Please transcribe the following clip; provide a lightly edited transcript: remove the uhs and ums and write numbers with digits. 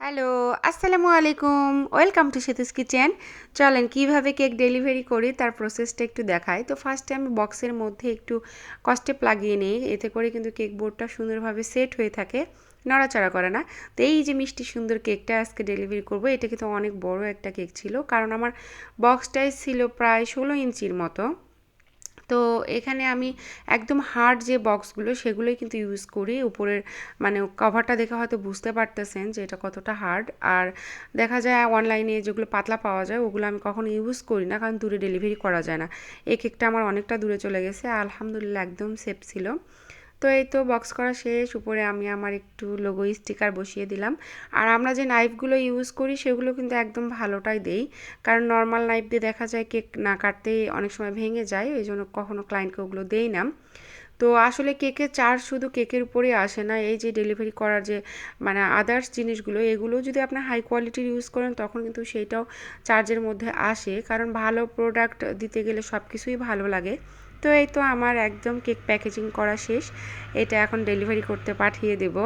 Hello, আসসালামু আলাইকুম। Welcome to Setu's kitchen. চলেন কিভাবে কেক ডেলিভারি করি তার প্রসেসটা একটু দেখাই। তো ফার্স্টে আমি বক্সের মধ্যে একটু কস্টেপ লাগিয়ে নিই। এতে করে কিন্তু কেক বোর্ডটা সুন্দরভাবে সেট হয়ে থাকে, নড়াচড়া করে না। তো এই যে মিষ্টি সুন্দর কেকটা আজকে ডেলিভারি করব, এটা কিন্তু অনেক বড় একটা কেক ছিল, কারণ আমার বক্সটাই ছিল প্রায় 16 ইঞ্চির মতো। তো এখানে আমি একদম হার্ড যে বক্সগুলো সেগুলোই কিন্তু ইউজ করি। উপরের মানে কভারটা দেখে হয়তো বুঝতে পারতেছেন যে এটা কতটা হার্ড। আর দেখা যায় অনলাইনে যেগুলো পাতলা পাওয়া যায় ওগুলো আমি কখনো ইউজ করি না, কারণ দূরে ডেলিভারি করা যায় না। এই কেকটা আমার অনেকটা দূরে চলে গেছে, আলহামদুলিল্লাহ একদম সেফ ছিল। তো এই তো বক্স করা শেষ। উপরে আমি আমার একটু লোগো স্টিকার বসিয়ে দিলাম। আর আমরা যে নাইফগুলো ইউজ করি সেগুলো কিন্তু একদম ভালোটাই দেই, কারণ নর্মাল নাইফ দিয়ে দেখা যায় কেক না কাটতেই অনেক সময় ভেঙে যায়, ওই জন্য কখনো ক্লায়েন্টকে ওগুলো দেই না। তো আসলে কেকের চার্জ শুধু কেকের উপরেই আসে না, এই যে ডেলিভারি করার যে মানে আদার্স জিনিসগুলো, এগুলো যদি আপনার হাই কোয়ালিটির ইউজ করেন তখন কিন্তু সেইটাও চার্জের মধ্যে আসে, কারণ ভালো প্রোডাক্ট দিতে গেলে সব কিছুই ভালো লাগে। তো এই তো আমার একদম কেক প্যাকেজিং করা শেষ। এটা এখন ডেলিভারি করতে পাঠিয়ে দেব।